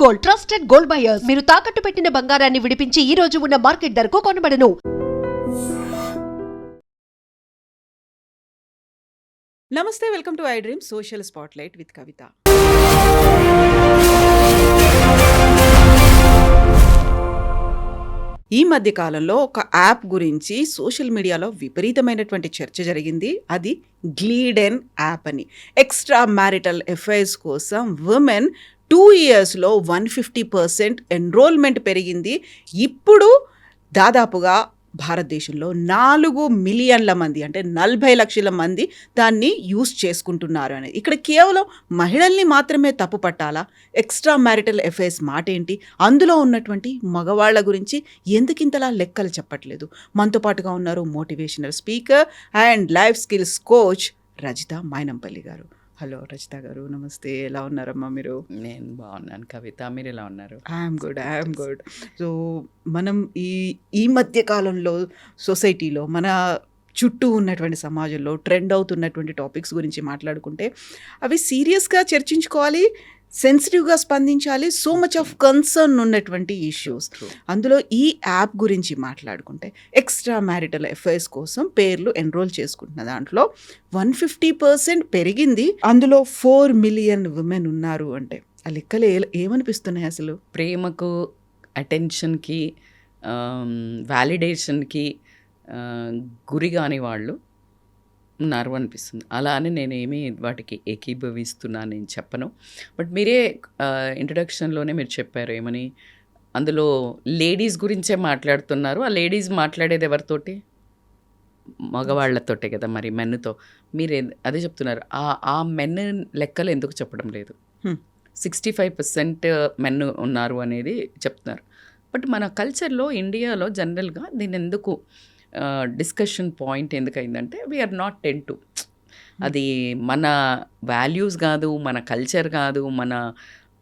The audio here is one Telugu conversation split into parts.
Gold, trusted gold buyers. మీరు తాకట్టు పెట్టిన బంగారాన్ని విడిపించి ఈ రోజు ఉన్న మార్కెట్ ధరకు కొనబడను. నమస్తే, welcome to I dream social spotlight with Kavitha. ఈ మధ్య కాలంలో ఒక యాప్ గురించి సోషల్ మీడియాలో విపరీతమైనటువంటి చర్చ జరిగింది. అది గ్లీడెన్ యాప్ అని. ఎక్స్ట్రా మ్యారిటల్ అఫైర్స్ కోసం ఉమెన్ 2 yearsలో 150% ఎన్రోల్మెంట్ పెరిగింది. ఇప్పుడు దాదాపుగా భారతదేశంలో 4 మిలియన్ల మంది, అంటే 40 లక్షల మంది దాన్ని యూస్ చేసుకుంటున్నారు అనేది. ఇక్కడ కేవలం మహిళల్ని మాత్రమే తప్పు పట్టాలా? ఎక్స్ట్రా మ్యారిటల్ అఫైర్స్ మాట ఏంటి? అందులో ఉన్నటువంటి మగవాళ్ల గురించి ఎందుకింతలా లెక్కలు చెప్పట్లేదు? మనతో పాటుగా ఉన్నారు motivational speaker and life skills coach Rajitha Mynampally గారు. హలో రజిత గారు, నమస్తే. ఎలా ఉన్నారమ్మా మీరు? నేను బాగున్నాను కవిత, మీరు ఎలా ఉన్నారు? I'm good. సో మనం ఈ మధ్య కాలంలో సొసైటీలో, మన చుట్టూ ఉన్నటువంటి సమాజంలో ట్రెండ్ అవుతున్నటువంటి టాపిక్స్ గురించి మాట్లాడుకుంటే అవి సీరియస్గా చర్చించుకోవాలి, సెన్సిటివ్గా స్పందించాలి. సో మచ్ ఆఫ్ కన్సర్న్ ఉన్నటువంటి ఇష్యూస్. అందులో ఈ యాప్ గురించి మాట్లాడుకుంటే ఎక్స్ట్రా మ్యారిటల్ అఫైర్స్ కోసం పేర్లు ఎన్రోల్ చేసుకుంటున్న దాంట్లో 150% పెరిగింది. అందులో 4 మిలియన్ ఉమెన్ ఉన్నారు అంటే ఆ లెక్కలు ఏమనిపిస్తున్నాయి అసలు? ప్రేమకు, అటెన్షన్కి, వ్యాలిడేషన్కి గురి కాని వాళ్ళు ఉన్నారు అనిపిస్తుంది. అలా అని నేనేమి వాటికి ఏకీభవిస్తున్నాను నేను చెప్పను. బట్ మీరే ఇంట్రడక్షన్లోనే మీరు చెప్పారు ఏమని, అందులో లేడీస్ గురించే మాట్లాడుతున్నారు. ఆ లేడీస్ మాట్లాడేది ఎవరితోటి? మగవాళ్లతోటే కదా, మరి మెన్నుతో మీరు అదే చెప్తున్నారు. ఆ మెన్ లెక్కలు ఎందుకు చెప్పడం లేదు? 65% మెన్ ఉన్నారు అనేది చెప్తున్నారు. బట్ మన కల్చర్లో, ఇండియాలో జనరల్గా దీన్ని ఎందుకు డిస్కషన్ పాయింట్ ఎందుకైందంటే వీఆర్ నాట్ టెన్ టు, అది మన వాల్యూస్ కాదు, మన కల్చర్ కాదు, మన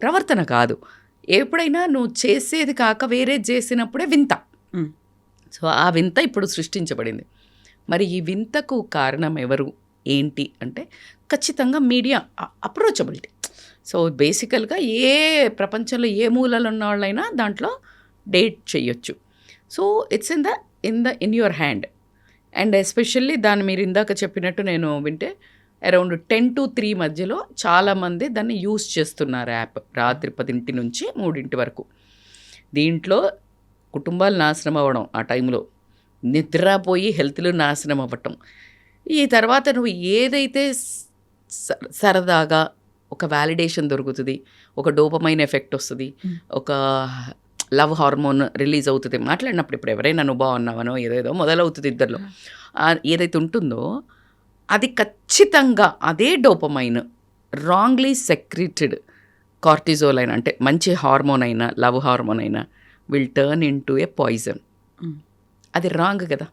ప్రవర్తన కాదు. ఎప్పుడైనా నువ్వు చేసేది కాక వేరే చేసినప్పుడే వింత. సో ఆ వింత ఇప్పుడు సృష్టించబడింది. మరి ఈ వింతకు కారణం ఎవరు, ఏంటి అంటే ఖచ్చితంగా మీడియా అప్రోచబిలిటీ. సో బేసికల్గా ఏ ప్రపంచంలో ఏ మూలలో ఉన్న వాళ్ళైనా దాంట్లో డేట్ చేయొచ్చు. So it's in your hand. And especially దాన్ని మీరు ఇందాక చెప్పినట్టు నేను వింటే అరౌండ్ 10 to 3 మధ్యలో చాలామంది దాన్ని యూస్ చేస్తున్నారు యాప్. రాత్రి 10 నుంచి 3 వరకు. దీంట్లో కుటుంబాలు నాశనం అవ్వడం, ఆ టైంలో నిద్రపోయి హెల్త్లు నాశనం అవ్వటం. ఈ తర్వాత నువ్వు ఏదైతే సరదాగా ఒక వ్యాలిడేషన్ దొరుకుతుంది, ఒక డోపమైన్ ఎఫెక్ట్ వస్తుంది, ఒక లవ్ హార్మోన్ రిలీజ్ అవుతుంది మాట్లాడినప్పుడు. ఇప్పుడు ఎవరైనా నువ్వు బాగున్నావనో ఏదేదో మొదలవుతుంది ఇద్దరిలో. ఏదైతే ఉంటుందో అది ఖచ్చితంగా అదే డోపమైన్ రాంగ్లీ సెక్రెటెడ్ కార్టిజోల్ అయినా, అంటే మంచి హార్మోన్ అయినా, లవ్ హార్మోన్ అయినా will turn in to A poison. అది రాంగ్ కదా.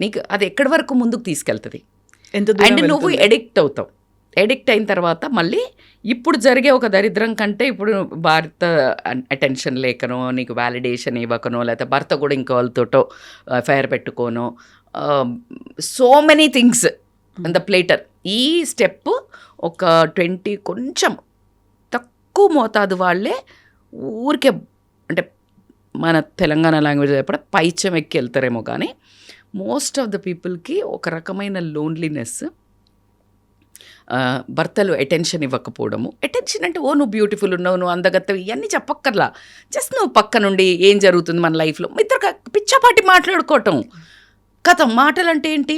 నీకు అది ఎక్కడి వరకు ముందుకు తీసుకెళ్తుంది? అండ్ నువ్వు ఎడిక్ట్ అవుతావు. ఎడిక్ట్ అయిన తర్వాత మళ్ళీ ఇప్పుడు జరిగే ఒక దరిద్రం కంటే, ఇప్పుడు భర్త అటెన్షన్ లేకనో, నీకు వ్యాలిడేషన్ ఇవ్వకనో, లేకపోతే భర్త కూడా ఇంకో వాళ్ళతోటో అఫైర్ పెట్టుకోనో, so many things in the platter. ఈ స్టెప్ ఒక 20 కొంచెం తక్కువ మోతాదు వాళ్ళే ఊరికే, అంటే మన తెలంగాణ లాంగ్వేజ్ చెప్పడం పైచం ఎక్కి వెళ్తారేమో, కానీ మోస్ట్ ఆఫ్ ద పీపుల్కి ఒక రకమైన లోన్లీనెస్, భర్తలు అటెన్షన్ ఇవ్వకపోవడము. అటెన్షన్ అంటే ఓ నువ్వు బ్యూటిఫుల్ ఉన్నావు, నువ్వు అందగత్తవి, ఇవన్నీ చెప్పక్కర్లా. జస్ట్ నువ్వు పక్క నుండి ఏం జరుగుతుంది మన లైఫ్లో, ఇద్దరు పిచ్చపాటి మాట్లాడుకోవటం. కథం మాటలు అంటే ఏంటి?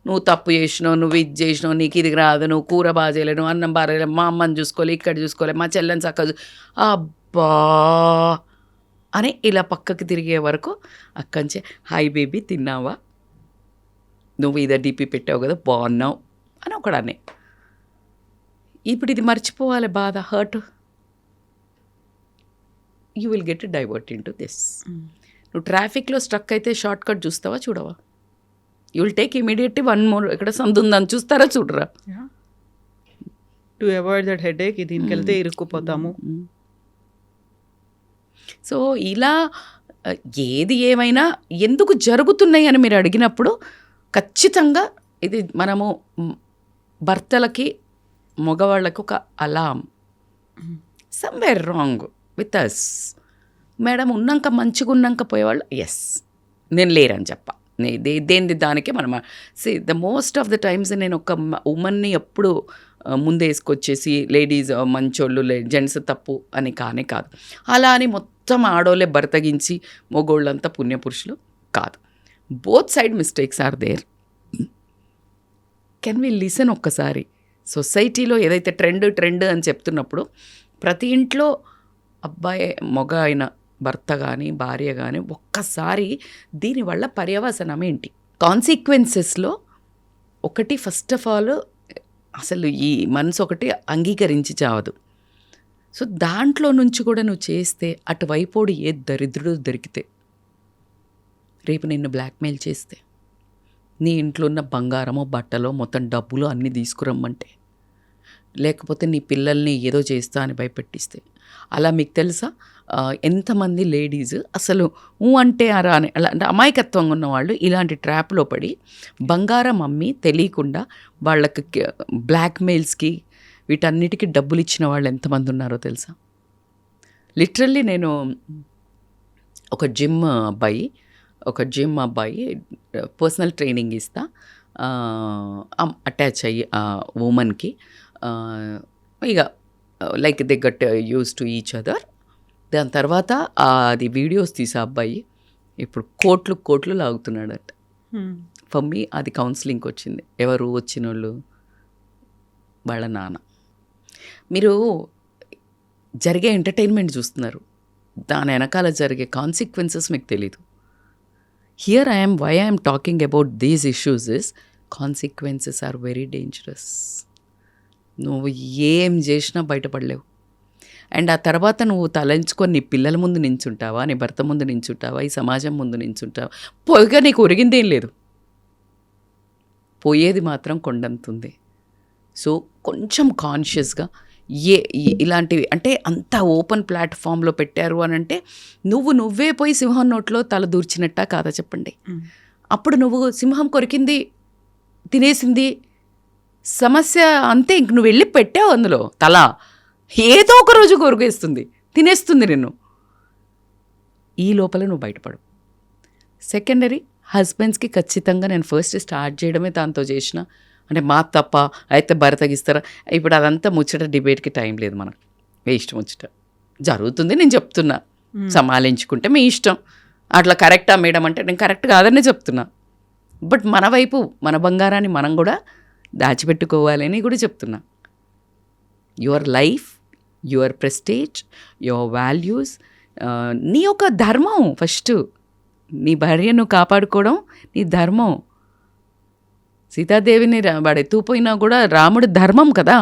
నువ్వు తప్పు చేసినావు, నువ్వు ఇది చేసినావు, నీకు ఇది రాదు, నువ్వు కూర బాగా చేయలేవు, నువ్వు అన్నం బాగా చేయలేవు, మా అమ్మని చూసుకోవాలి, ఇక్కడ చూసుకోవాలి, మా చెల్లెని చక్కగా అబ్బా అని ఇలా పక్కకి తిరిగే వరకు అక్కంచే హాయ్ బేబీ తిన్నావా, నువ్వు ఇదే డీపీ పెట్టావు కదా బాగున్నావు అని ఒకడాన్ని. ఇప్పుడు ఇది మర్చిపోవాలి, బాధ, hurt. You will get divert in to this. నువ్వు ట్రాఫిక్లో స్ట్రక్ అయితే షార్ట్ కట్ చూస్తావా, చూడవా? You will take immediately 1 more, ఇక్కడ సందు ఉందని చూస్తారా, చూడరా? టు అవాయిడ్ దట్ హెడేక్ దీనికి వెళ్తే ఇరుక్కుపోతాము. సో ఇలా ఏది ఏమైనా ఎందుకు జరుగుతున్నాయి అని మీరు అడిగినప్పుడు ఖచ్చితంగా ఇది మనము భర్తలకి మగవాళ్ళకి ఒక అలాం. Somewhere wrong with us. Madam ఉన్నాక మంచిగా ఉన్నాక పోయేవాళ్ళు ఎస్ నేను లేరని చెప్ప. దేనిది దానికే మనం the most of the times నేను ఒక ఉమెన్ని ఎప్పుడు ముందే వేసుకొచ్చేసి లేడీస్ మంచోళ్ళు జెంట్స్ తప్పు అని కానే కాదు. అలా అని మొత్తం ఆడోళ్ళే బర్తగించి మొగోళ్ళంతా పుణ్యపురుషులు కాదు. Both side mistakes are there. Can we listen ఒక్కసారి? సొసైటీలో ఏదైతే ట్రెండ్ అని చెప్తున్నప్పుడు ప్రతి ఇంట్లో అబ్బాయి మగ అయిన భర్త కానీ భార్య కానీ ఒక్కసారి దీనివల్ల పర్యవసనం ఏంటి, కాన్సిక్వెన్సెస్లో ఒకటి ఫస్ట్ ఆఫ్ ఆల్ అసలు ఈ మనసు ఒకటి అంగీకరించి చావదు. సో దాంట్లో నుంచి కూడా నువ్వు చేస్తే అటువైపోడు ఏ దరిద్రుడు దొరికితే రేపు నిన్ను బ్లాక్మెయిల్ చేస్తే, నీ ఇంట్లో ఉన్న బంగారమో బట్టలో మొత్తం డబ్బులు అన్నీ తీసుకురమ్మంటే, లేకపోతే నీ పిల్లల్ని ఏదో చేస్తా అని భయపెట్టిస్తే, అలా మీకు తెలుసా ఎంతమంది లేడీస్ అసలు అంటే అరా అని అలా అంటే అమాయకత్వంగా ఉన్నవాళ్ళు ఇలాంటి ట్రాప్లో పడి బంగారం అమ్మి తెలియకుండా వాళ్ళకి బ్లాక్మెయిల్స్కి వీటన్నిటికీ డబ్బులు ఇచ్చిన వాళ్ళు ఎంతమంది ఉన్నారో తెలుసా? లిటరల్లీ నేను ఒక జిమ్ అబ్బాయి పర్సనల్ ట్రైనింగ్ ఇస్తా, అటాచ్ అయ్యి ఉమెన్కి ఇక like they gut use to each other. దాని తర్వాత అది వీడియోస్ తీసే అబ్బాయి ఇప్పుడు కోట్లు లాగుతున్నాడట. ఫర్ మీ అది కౌన్సిలింగ్కి వచ్చింది. ఎవరు వచ్చిన వాళ్ళు? వాళ్ళ నాన్న. మీరు జరిగే ఎంటర్టైన్మెంట్ చూస్తున్నారు, దాని వెనకాల జరిగే కాన్సిక్వెన్సెస్ మీకు తెలీదు. Here why I'm talking about these issues is consequences are very dangerous. నువ్వు ఏం చేసినా బయటపడలేవు. అండ్ ఆ తర్వాత నువ్వు తలంచుకొని నీ పిల్లల ముందు నించుంటావా, నీ భర్త ముందు నించుంటావా, ఈ సమాజం ముందు నించుంటావా, పోయిగా నీకు ఒరిగిందేం లేదు, పోయేది మాత్రం కొండంతుంది. సో కొంచెం కాన్షియస్గా ఇలాంటివి అంటే అంత ఓపెన్ ప్లాట్ఫామ్లో పెట్టారు అని అంటే నువ్వే పోయి సింహం నోట్లో తల దూర్చినట్టా కాదా చెప్పండి? అప్పుడు నువ్వు సింహం కొరికింది తినేసింది సమస్య అంతే. ఇంక నువ్వు వెళ్ళి పెట్టావు అందులో తల, ఏదో ఒక రోజు కొరికేస్తుంది, తినేస్తుంది నిన్ను. ఈ లోపల నువ్వు బయటపడు. సెకండరీ హస్బెండ్స్కి ఖచ్చితంగా నేను ఫస్ట్ స్టార్ట్ చేయడమే దాంతో చేసిన. అంటే మా తప్ప అయితే భరతగిస్తారా? ఇప్పుడు అదంతా ముచ్చట డిబేట్కి టైం లేదు, మనకు వేస్ట్ ముచ్చట జరుగుతుంది. నేను చెప్తున్నా, సమాలించుకుంటే మీ ఇష్టం. అట్లా కరెక్టా మేడం అంటే నేను కరెక్ట్ కాదనే చెప్తున్నా. బట్ మన వైపు మన బంగారాన్ని మనం కూడా దాచిపెట్టుకోవాలని కూడా చెప్తున్నా. Your life, your prestige, your values, నీ యొక్క ధర్మం. ఫస్ట్ నీ భార్యను కాపాడుకోవడం నీ ధర్మం. సీతాదేవిని వాడు ఎత్తుకుపోయినా కూడా రాముడు ధర్మం కదా,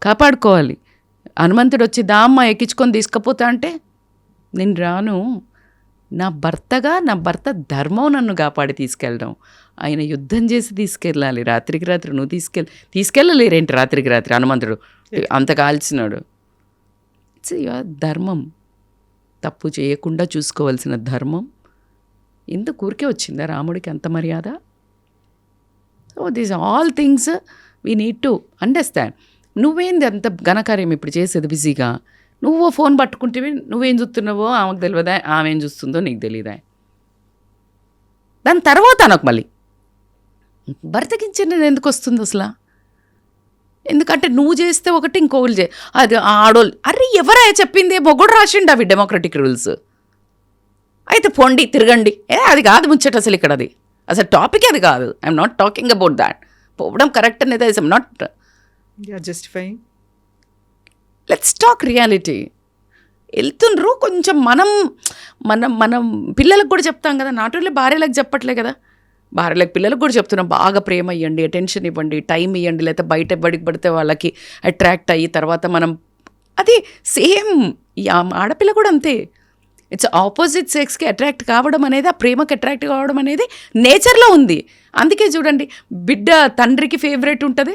కాపాడుకోవాలి. హనుమంతుడు వచ్చి దామ్మ ఎక్కించుకొని తీసుకుపోతా అంటే నేను రాను, నా భర్త ధర్మం నన్ను కాపాడి తీసుకెళ్ళడం. ఆయన యుద్ధం చేసి తీసుకెళ్ళాలి, రాత్రికి రాత్రి నువ్వు తీసుకెళ్ళలేరేంటి రాత్రికి రాత్రి? హనుమంతుడు అంత కాల్చినాడు. ఇట్స్ యువర్ ధర్మం, తప్పు చేయకుండా చూసుకోవాల్సిన ధర్మం. ఎందుకు ఊరికే వచ్చిందా రాముడికి అంత మర్యాద? So these all things we need to understand. నువ్వేంది అంత ఘనకార్యం ఇప్పుడు చేసేది బిజీగా? నువ్వు ఫోన్ పట్టుకుంటే నువ్వేం చూస్తున్నావో ఆమెకు తెలియదా, ఆమె ఏం చూస్తుందో నీకు తెలియదా? దాని తర్వాత నాకు మళ్ళీ భర్తకించిన ఎందుకు వస్తుంది అసలు? ఎందుకంటే నువ్వు చేస్తే ఒకటి ఇంకోళ్ళు అది ఆడోళ్ళు. అరే ఎవరా చెప్పింది? మొగుడు రాసిండు అవి డెమోక్రటిక్ రూల్స్. అయితే పొండి తిరగండి, అది కాదు ముచ్చట అసలు. ఇక్కడ అది అసలు టాపిక్ అది కాదు. I'm not talking about that. పోవడం కరెక్ట్ అనేది I'm not justifying. Let's talk reality. వెళ్తుండ్రు కొంచెం మనం మనం మనం పిల్లలకు కూడా చెప్తాం కదా, నాట్ ఓన్లీ భార్యలకు చెప్పట్లే కదా, భార్యలకు పిల్లలకు కూడా చెప్తున్నాం. బాగా ప్రేమ ఇవ్వండి, అటెన్షన్ ఇవ్వండి, టైం ఇవ్వండి. లేకపోతే బయట బడికి పడితే వాళ్ళకి అట్రాక్ట్ అయ్యి తర్వాత మనం అది సేమ్ ఈ ఆడపిల్ల కూడా అంతే. ఇట్స్ ఆపోజిట్ సెక్స్కి అట్రాక్ట్ కావడం అనేది, ఆ ప్రేమకి అట్రాక్ట్ కావడం అనేది నేచర్లో ఉంది. అందుకే చూడండి, బిడ్డ తండ్రికి ఫేవరెట్ ఉంటుంది,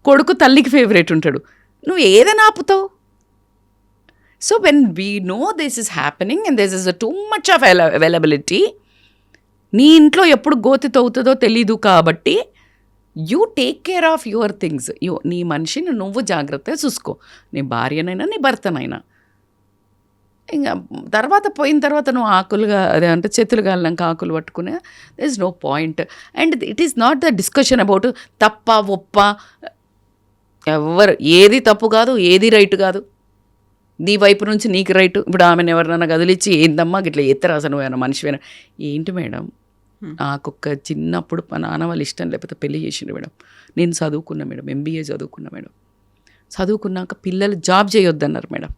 కొడుకు తల్లికి ఫేవరెట్ ఉంటాడు. నువ్వు ఏదైనా ఆపుతావు. So when we know this is happening and this is too much of availability, నీ ఇంట్లో ఎప్పుడు గోతి తవ్వుతుందో తెలీదు కాబట్టి you take care of your things. నీ మనిషిని నువ్వు జాగ్రత్తగా చూసుకో, నీ భార్యనైనా నీ భర్తనైనా. ఇంకా తర్వాత పోయిన తర్వాత నువ్వు ఆకులుగా అదే అంటే చేతులు గాలినాక ఆకులు పట్టుకునే there is no point. And it is not the discussion about తప్ప ఒప్ప. ఎవరు ఏది తప్పు కాదు, ఏది రైట్ కాదు. నీ వైపు నుంచి నీకు రైటు. ఇప్పుడు ఆమెను ఎవరినైనా కదిలిచ్చి ఏందమ్మా ఇట్లా ఎత్తరా అసలు నువ్వేనా మనిషివేనా? ఏంటి మేడం, నాకొక్క చిన్నప్పుడు మా నాన్న వాళ్ళు ఇష్టం లేకపోతే పెళ్లి చేసిండు మేడం. నేను చదువుకున్నా మేడం, MBA చదువుకున్నా మేడం. చదువుకున్నాక పిల్లలు జాబ్ చేయొద్దన్నారు మేడం.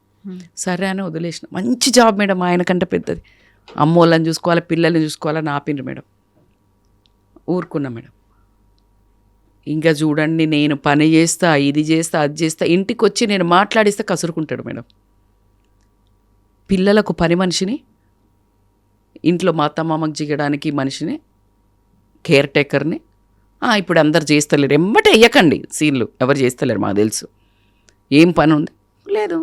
సరే అని వదిలేసిన. మంచి జాబ్ మేడం, ఆయన కంటే పెద్దది. అమ్మోళ్ళని చూసుకోవాలి, పిల్లల్ని చూసుకోవాలని ఆపిండ్రు మేడం. ఊరుకున్నా మేడం. ఇంకా చూడండి, నేను పని చేస్తా, ఇది చేస్తా, అది చేస్తా, ఇంటికి వచ్చి నేను మాట్లాడిస్తే కసురుకుంటాడు మేడం. పిల్లలకు పని మనిషిని, ఇంట్లో మా అత్తమామకు జిగడానికి మనిషిని, కేర్ టేకర్ని. ఇప్పుడు అందరు చేస్తలేరు, ఎమ్మటే వేయకండి సీన్లు. ఎవరు చేస్తలేరు మాకు తెలుసు. ఏం పని ఉంది లేదు.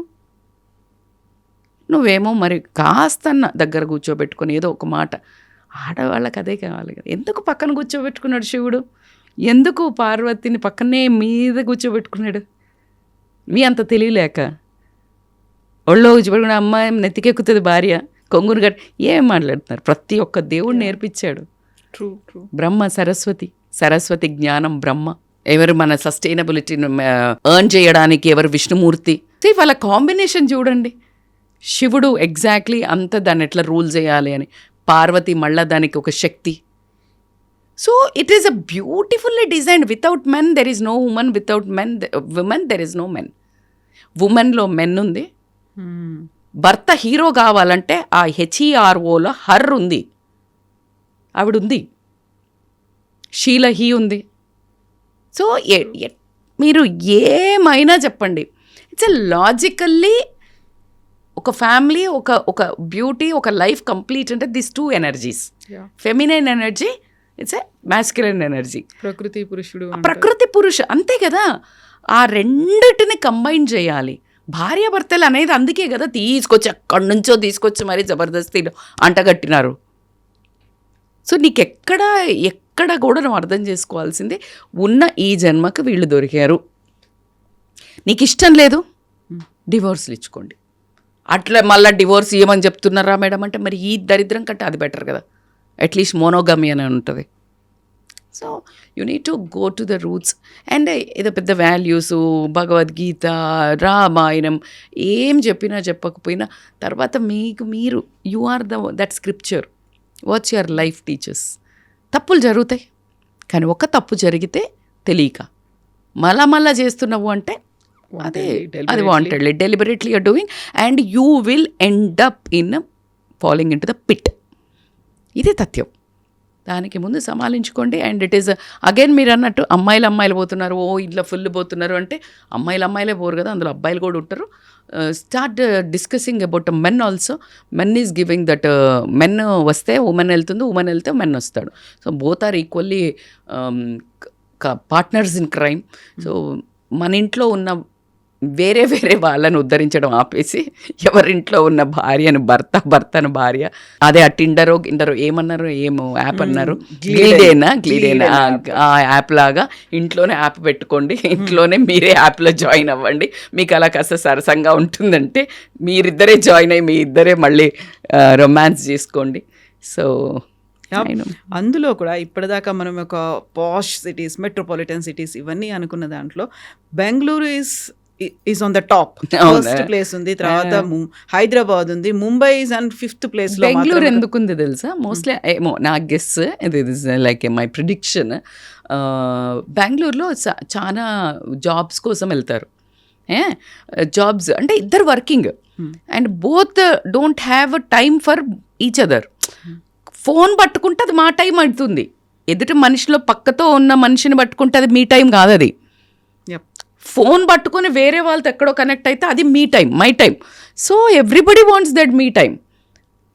నువ్వేమో మరి కాస్తన్న దగ్గర కూర్చోబెట్టుకొని ఏదో ఒక మాట. ఆడవాళ్ళకి అదే కావాలి కదా. ఎందుకు పక్కన కూర్చోబెట్టుకున్నాడు శివుడు? ఎందుకు పార్వతిని పక్కనే మీద కూర్చోబెట్టుకున్నాడు? మీ అంత తెలియలేక ఒళ్ళో కూర్చోబెట్టుకున్న అమ్మాయి నెత్తికెక్కుతుంది భార్య, కొంగును గట్టి ఏం మాట్లాడుతున్నారు? ప్రతి ఒక్క దేవుడు నేర్పించాడు. True true. బ్రహ్మ సరస్వతి జ్ఞానం బ్రహ్మ. ఎవరు మన సస్టైనబిలిటీని ఎర్న్ చేయడానికి ఎవరు విష్ణుమూర్తి. వాళ్ళ కాంబినేషన్ చూడండి. శివుడు ఎగ్జాక్ట్లీ అంత దాన్ని ఎట్లా రూల్ చేయాలి అని, పార్వతి మళ్ళా దానికి ఒక శక్తి. So it is a beautifully designed. Without men there is no women, without women there is no men. ఉమెన్లో మెన్ ఉంది. భర్త హీరో కావాలంటే ఆ HEROలో హర్ ఉంది, ఆవిడ ఉంది. షీల హీ ఉంది. సో మీరు ఏమైనా చెప్పండి, ఇట్స్ ఎ లాజికల్లీ ఒక ఫ్యామిలీ, ఒక బ్యూటీ, ఒక లైఫ్ కంప్లీట్ అంటే this two energies. Feminine energy, it's a masculine energy. ప్రకృతి పురుష అంతే కదా. ఆ రెండిటిని కంబైన్ చేయాలి. భార్యాభర్తలు అనేది అందుకే కదా తీసుకొచ్చి అక్కడి నుంచో తీసుకొచ్చి మరీ జబర్దస్తిలో అంటగట్టినారు. సో నీకు ఎక్కడ కూడా నువ్వు అర్థం చేసుకోవాల్సింది, ఉన్న ఈ జన్మకు వీళ్ళు దొరికారు. నీకు ఇష్టం లేదు, డివోర్స్లు ఇచ్చుకోండి. అట్లా మళ్ళీ డివోర్స్ ఇవ్వమని చెప్తున్నారా మేడం అంటే, మరి ఈ దరిద్రం కంటే అది బెటర్ కదా. అట్లీస్ట్ మోనోగమి అని ఉంటుంది. So you need to go to the roots. And ఏదో పెద్ద వాల్యూస్, భగవద్గీత, రామాయణం ఏం చెప్పినా చెప్పకపోయినా తర్వాత మీరు you are that scripture. What's your life teachers. తప్పులు జరుగుతాయి, కానీ ఒక తప్పు జరిగితే తెలియక మళ్ళా చేస్తున్నావు అంటే అది wantedly, deliberately you're doing, and you will end up in following in to the pit. ఇది తథ్యం. దానికి ముందు సమాలించుకోండి. అండ్ ఇట్ ఈస్ అగైన్ మీరు అన్నట్టు అమ్మాయిలు పోతున్నారు, ఇంట్లో ఫుల్ పోతున్నారు అంటే అమ్మాయిలే పోరు కదా, అందులో అబ్బాయిలు కూడా ఉంటారు. Start discussing about men also. Men is giving that. Men వస్తే ఉమెన్ వెళ్తుంది, ఉమెన్ వెళ్తే మెన్ వస్తాడు. So both are equally partners in crime. So మన ఇంట్లో ఉన్న వేరే వాళ్ళని ఉద్ధరించడం ఆపేసి ఎవరింట్లో ఉన్న భార్యను భర్తను భార్య, అదే ఆ టిండరో ఏమన్నారు, ఏమో యాప్ అన్నారు, గ్లీడేనా ఆ యాప్ లాగా ఇంట్లోనే యాప్ పెట్టుకోండి. ఇంట్లోనే మీరే యాప్లో జాయిన్ అవ్వండి. మీకు అలా కాస్త సరసంగా ఉంటుందంటే మీరిద్దరే జాయిన్ అయ్యి మీ ఇద్దరే మళ్ళీ రొమాన్స్ చేసుకోండి. సో అందులో కూడా ఇప్పటిదాకా మనం ఒక పాష్ సిటీస్, మెట్రోపాలిటన్ సిటీస్ ఇవన్నీ అనుకున్న దాంట్లో Bengaluru is on the top. First place ఉంది, తర్వాత హైదరాబాద్ ఉంది, Mumbai is and 5th place. Bengaluru ఎందుకుంది తెలుసా? మోస్ట్లీ ఏమో నా గెస్, ఇది లైక్ మై ప్రిడిక్షన్. బెంగళూరులో చాలా జాబ్స్ కోసం వెళ్తారు. జాబ్స్ అంటే ఇద్దరు working and both don't have time for each other. Phone పట్టుకుంటే అది మా టైం అవుతుంది, ఎదుటి మనిషిలో పక్కతో ఉన్న మనిషిని పట్టుకుంటే అది మీ టైం కాదు. అది ఫోన్ పట్టుకొని వేరే వాళ్ళతో ఎక్కడో కనెక్ట్ అయితే అది me time, my time. So everybody wants that me time.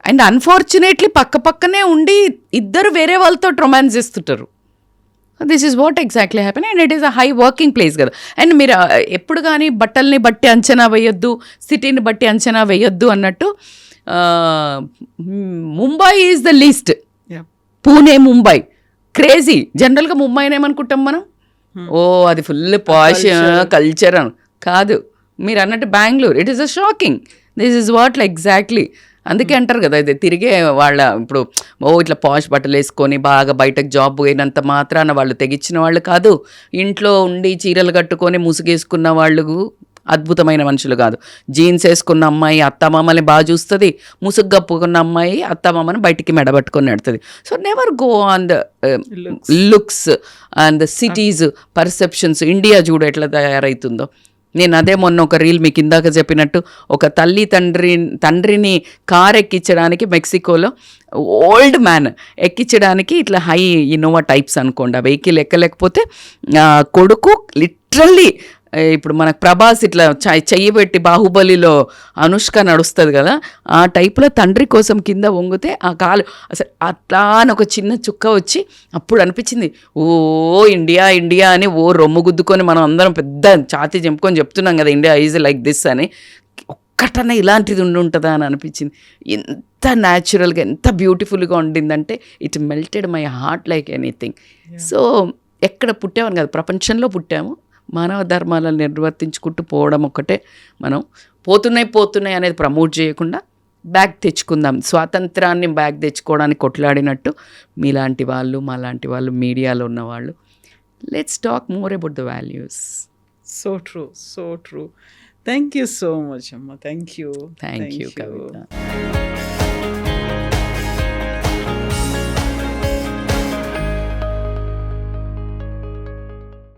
And unfortunately పక్కనే ఉండి ఇద్దరు వేరే వాళ్ళతో రొమాన్స్ చేస్తుంటారు. This is what exactly happen. And it is a high working place కదా. అండ్ మీరు ఎప్పుడు కానీ బట్టల్ని బట్టి అంచనా వేయొద్దు, సిటీని బట్టి అంచనా వేయొద్దు అన్నట్టు. Mumbai is the least. Pune, Mumbai crazy. జనరల్గా ముంబైని ఏమనుకుంటాం మనం, ఓ అది ఫుల్ పాష్ కల్చర్ కాదు. మీరు అన్నట్టు Bengaluru it is a shocking. This is what exactly. అందుకే అంటారు కదా, ఇది తిరిగే వాళ్ళ ఇప్పుడు ఇట్లా పాష్ బట్టలు వేసుకొని బాగా బయటకు జాబ్ పోయినంత మాత్రాన వాళ్ళు తెగించిన వాళ్ళు కాదు. ఇంట్లో ఉండి చీరలు కట్టుకొని ముసుగేసుకున్న వాళ్ళు అద్భుతమైన మనుషులు కాదు. జీన్స్ వేసుకున్న అమ్మాయి అత్తమామని బాగా చూస్తుంది, ముసుగు కప్పుకున్న అమ్మాయి అత్తమామని బయటికి మెడబట్టుకొని నడుతుంది. So never go on the looks and the cities perceptions. India చూడు ఎట్లా తయారవుతుందో. నేను అదే మొన్న ఒక రీల్ మీకు ఇందాక చెప్పినట్టు, ఒక తండ్రిని కార్ ఎక్కించడానికి మెక్సికోలో ఓల్డ్ మ్యాన్ ఎక్కించడానికి ఇట్లా హై ఇన్నోవా టైప్స్ అనుకోండి, ఆ వెహికల్ ఎక్కలేకపోతే కొడుకు లిటరల్లీ ఇప్పుడు మనకు ప్రభాస్ ఇట్లా చెయ్యి పెట్టి బాహుబలిలో అనుష్క నడుస్తుంది కదా, ఆ టైప్లో తండ్రి కోసం కింద వంగితే ఆ కాలు అసలు అట్లా అని ఒక చిన్న చుక్క వచ్చి అప్పుడు అనిపించింది, ఓ ఇండియా ఇండియా అని ఓ రొమ్ము గుద్దుకొని మనం అందరం పెద్ద ఛాతీ చెంపుకొని చెప్తున్నాం కదా ఇండియా ఈజ్ లైక్ దిస్ అని. ఒక్కటన్నా ఇలాంటిది ఉంటుందా అని అనిపించింది. ఎంత న్యాచురల్గా ఎంత బ్యూటిఫుల్గా ఉండిందంటే it melted my heart like anything. So ఎక్కడ పుట్టామని కాదు, ప్రపంచంలో పుట్టాము. మానవ ధర్మాలను నిర్వర్తించుకుంటూ పోవడం ఒక్కటే. మనం పోతున్నాయి అనేది ప్రమోట్ చేయకుండా బ్యాగ్ తెచ్చుకుందాం. స్వాతంత్రాన్ని బ్యాగ్ తెచ్చుకోవడానికి కొట్లాడినట్టు మీలాంటి వాళ్ళు మాలాంటి వాళ్ళు మీడియాలో ఉన్నవాళ్ళు, let's talk more about the values. So true. Thank you so much అమ్మ. Thank you Kavitha.